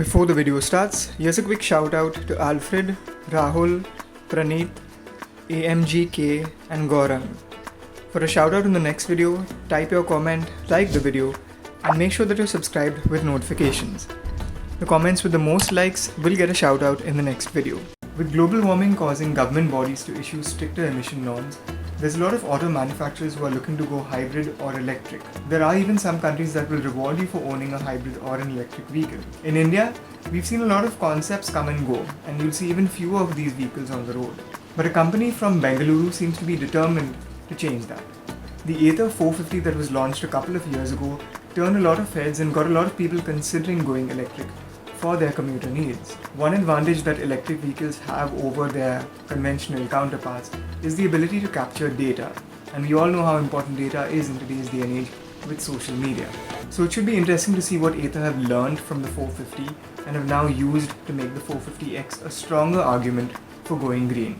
Before the video starts, here's a quick shout out to Alfred, Rahul, Praneet, AMGK and Gaurang. For a shout out in the next video, type your comment, like the video and make sure that you're subscribed with notifications. The comments with the most likes will get a shout out in the next video. With global warming causing government bodies to issue stricter emission norms, there's a lot of auto manufacturers who are looking to go hybrid or electric. There are even some countries that will reward you for owning a hybrid or an electric vehicle. In India, we've seen a lot of concepts come and go, and you'll see even fewer of these vehicles on the road. But a company from Bengaluru seems to be determined to change that. The Ather 450 that was launched a couple of years ago turned a lot of heads and got a lot of people considering going electric for their commuter needs. One advantage that electric vehicles have over their conventional counterparts is the ability to capture data, and we all know how important data is in today's day and age with social media. So it should be interesting to see what Ather have learned from the 450 and have now used to make the 450X a stronger argument for going green.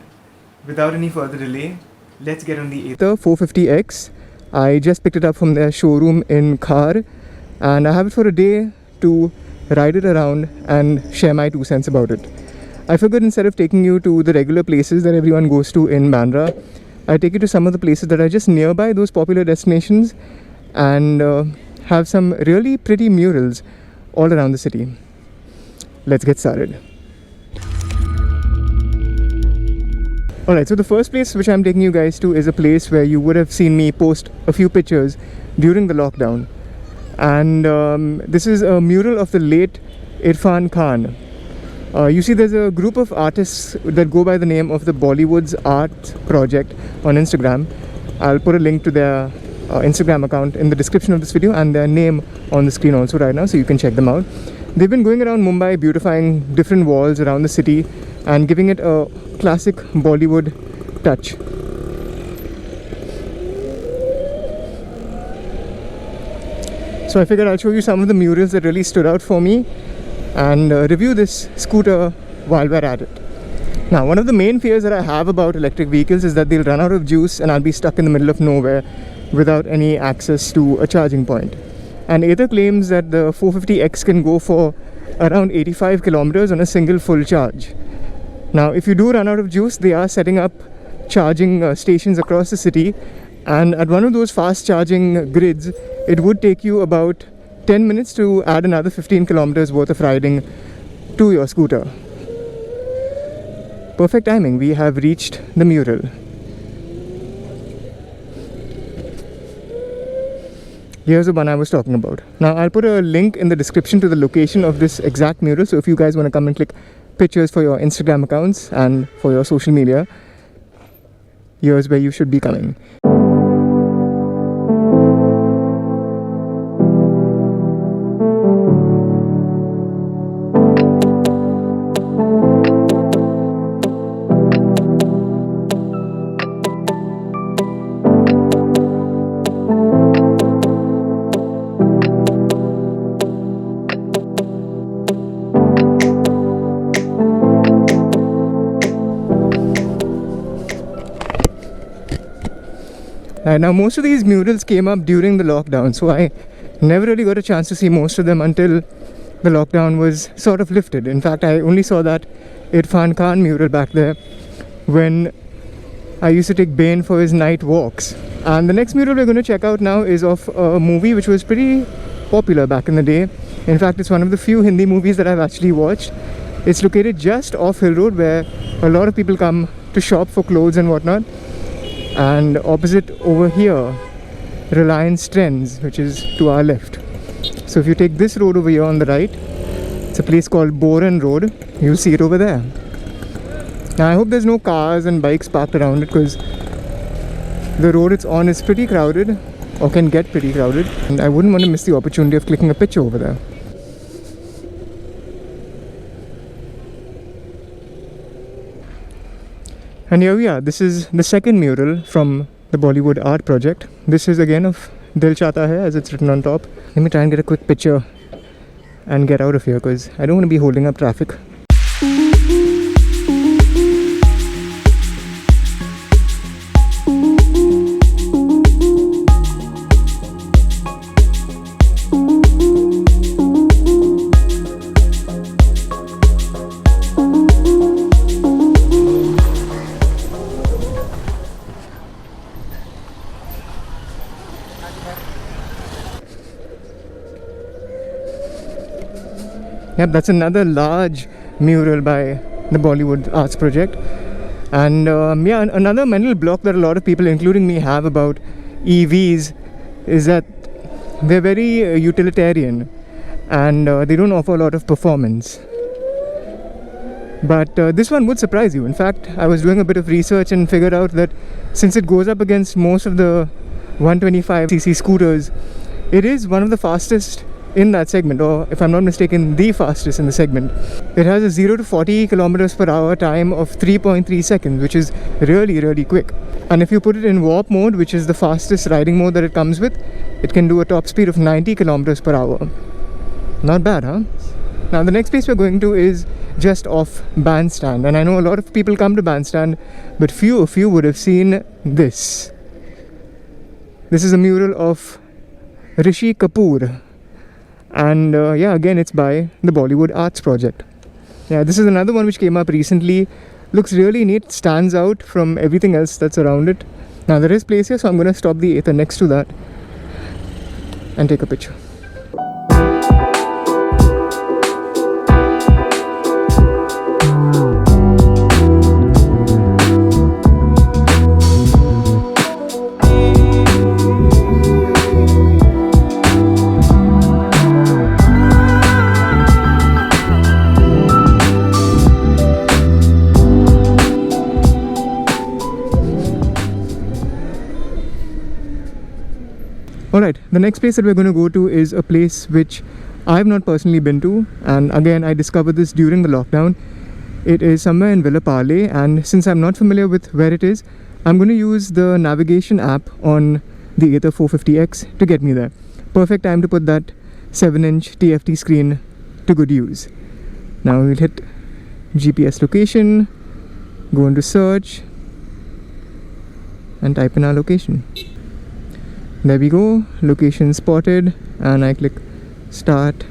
Without any further delay, let's get on the Ather 450X. I just picked it up from their showroom in Khar and I have it for a day to ride it around and share my 2 cents about it. I figured instead of taking you to the regular places that everyone goes to in Bandra, I take you to some of the places that are just nearby those popular destinations and have some really pretty murals all around the city. Let's get started. Alright, so the first place which I'm taking you guys to is a place where you would have seen me post a few pictures during the lockdown. And this is a mural of the late Irfan Khan. You see there's a group of artists that go by the name of the Bollywood's Art Project on Instagram. I'll put a link to their Instagram account in the description of this video and their name on the screen also right now, so you can check them out. They've been going around Mumbai beautifying different walls around the city and giving it a classic Bollywood touch. So I figured I'll show you some of the murals that really stood out for me and review this scooter while we're at it. Now, one of the main fears that I have about electric vehicles is that they'll run out of juice and I'll be stuck in the middle of nowhere without any access to a charging point. And Ather claims that the 450X can go for around 85 kilometers on a single full charge. Now, if you do run out of juice, they are setting up charging stations across the city, and at one of those fast charging grids, it would take you about 10 minutes to add another 15 kilometers worth of riding to your scooter. Perfect timing, we have reached the mural. Here's the one I was talking about. Now I'll put a link in the description to the location of this exact mural, so if you guys want to come and click pictures for your Instagram accounts and for your social media, here's where you should be coming. Now most of these murals came up during the lockdown, so I never really got a chance to see most of them until the lockdown was sort of lifted. In fact, I only saw that Irfan Khan mural back there when I used to take Bain for his night walks. And the next mural we're going to check out now is of a movie which was pretty popular back in the day. In fact, it's one of the few Hindi movies that I've actually watched. It's located just off Hill Road, where a lot of people come to shop for clothes and whatnot. And opposite over here, Reliance Trends, which is to our left. So if you take this road over here on the right, it's a place called Boran Road. You'll see it over there. Now I hope there's no cars and bikes parked around it, because the road it's on is pretty crowded, or can get pretty crowded, and I wouldn't want to miss the opportunity of clicking a picture over there. And here we are. This is the second mural from the Bollywood Art Project. This is again of Dil Chata Hai, as it's written on top. Let me try and get a quick picture and get out of here, because I don't want to be holding up traffic. Yep, that's another large mural by the Bollywood Arts Project. And yeah, another mental block that a lot of people, including me, have about EVs is that they're very utilitarian and they don't offer a lot of performance. But this one would surprise you. In fact, I was doing a bit of research and figured out that since it goes up against most of the 125cc scooters, it is one of the fastest in that segment, or if I'm not mistaken, the fastest in the segment. It has a 0 to 40 kilometers per hour time of 3.3 seconds, which is really, really quick. And if you put it in warp mode, which is the fastest riding mode that it comes with, it can do a top speed of 90 kilometers per hour. Not bad, huh? Now the next place we're going to is just off Bandstand, and I know a lot of people come to Bandstand, but few of you would have seen this. This is a mural of Rishi Kapoor, and yeah, again it's by the Bollywood Arts Project. Yeah, this is another one which came up recently. Looks really neat, stands out from everything else that's around it. Now there is place here, so I'm going to stop the Ather next to that and take a picture. Alright, the next place that we're going to go to is a place which I have not personally been to, and again I discovered this during the lockdown. It is somewhere in Villapale, and since I'm not familiar with where it is, I'm going to use the navigation app on the Ather 450X to get me there. Perfect time to put that 7-inch TFT screen to good use. Now we'll hit GPS location, go into search and type in our location. There we go, location spotted, and I click start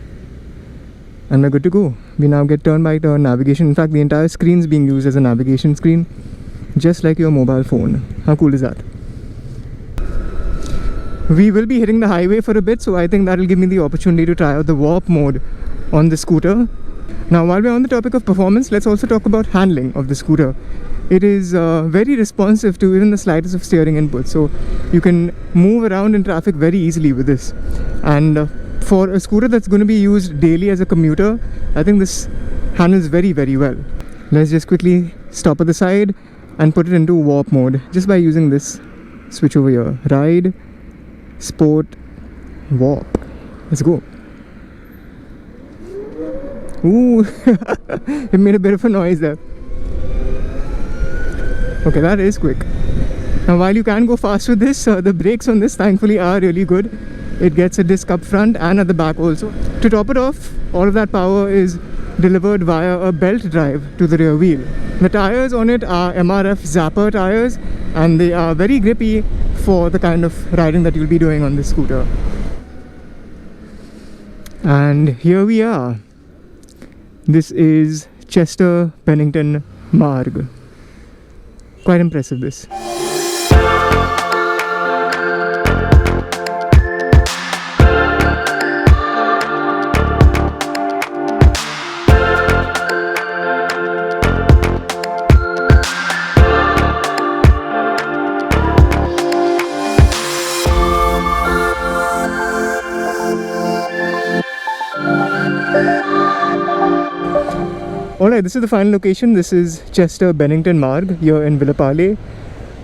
and we're good to go. We now get turn by turn navigation. In fact, the entire screen is being used as a navigation screen, just like your mobile phone. How cool is that? We will be hitting the highway for a bit, so I think that will give me the opportunity to try out the warp mode on the scooter. Now while we're on the topic of performance, let's also talk about handling of the scooter. It is very responsive to even the slightest of steering input, so you can move around in traffic very easily with this. And for a scooter that's going to be used daily as a commuter, I think this handles very, very well. Let's just quickly stop at the side and put it into warp mode just by using this switch over here. Ride, sport, warp. Let's go. Ooh, it made a bit of a noise there. Okay, that is quick. Now while you can go fast with this, the brakes on this thankfully are really good. It gets a disc up front and at the back also. To top it off, all of that power is delivered via a belt drive to the rear wheel. The tires on it are MRF Zapper tires, and they are very grippy for the kind of riding that you'll be doing on this scooter. And here we are. This is Chester Bennington Marg. Quite impressive, this. Alright, this is the final location. This is Chester Bennington Marg here in Villapale.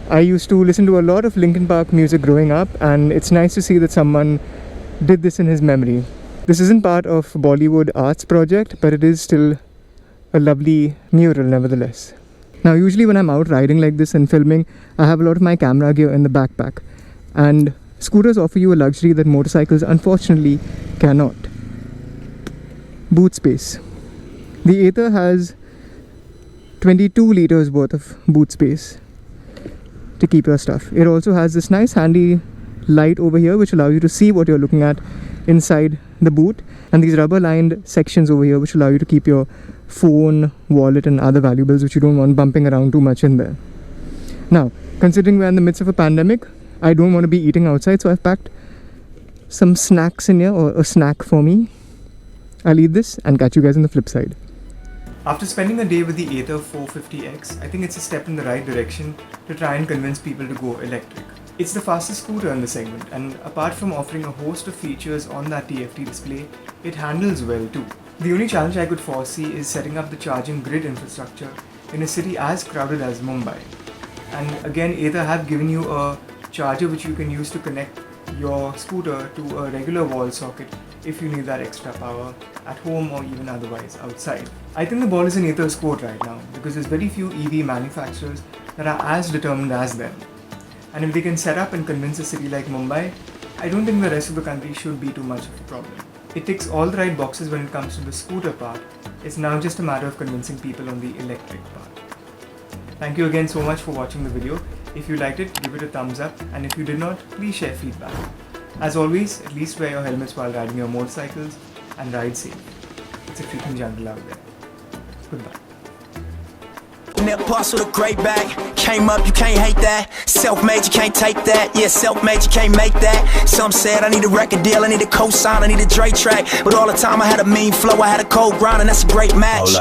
I used to listen to a lot of Linkin Park music growing up, and it's nice to see that someone did this in his memory. This isn't part of Bollywood Arts Project, but it is still a lovely mural nevertheless. Now usually when I'm out riding like this and filming, I have a lot of my camera gear in the backpack, and scooters offer you a luxury that motorcycles unfortunately cannot. Boot space. The Ather has 22 liters worth of boot space to keep your stuff. It also has this nice handy light over here which allows you to see what you're looking at inside the boot, and these rubber lined sections over here which allow you to keep your phone, wallet and other valuables which you don't want bumping around too much in there. Now, considering we're in the midst of a pandemic, I don't want to be eating outside, so I've packed some snacks in here, or a snack for me. I'll eat this and catch you guys on the flip side. After spending a day with the Ather 450X, I think it's a step in the right direction to try and convince people to go electric. It's the fastest scooter in the segment, and apart from offering a host of features on that TFT display, it handles well too. The only challenge I could foresee is setting up the charging grid infrastructure in a city as crowded as Mumbai. And again, Ather have given you a charger which you can use to connect your scooter to a regular wall socket if you need that extra power at home or even otherwise outside. I think the ball is in Ather's court right now because there's very few EV manufacturers that are as determined as them. And if they can set up and convince a city like Mumbai, I don't think the rest of the country should be too much of a problem. It ticks all the right boxes when it comes to the scooter part. It's now just a matter of convincing people on the electric part. Thank you again so much for watching the video. If you liked it, give it a thumbs up, and if you did not, please share feedback. As always, at least wear your helmets while riding your motorcycles and ride safe. It's a freaking jungle out there. Goodbye. Net boss with a great bag. Came up, you can't hate that. Self-made, you can't take that. Yeah, self-made, you can't make that. Some said I need a record deal, I need a co-sign, I need a Dre track. But all the time I had a mean flow, I had a cold grind, and that's a great match.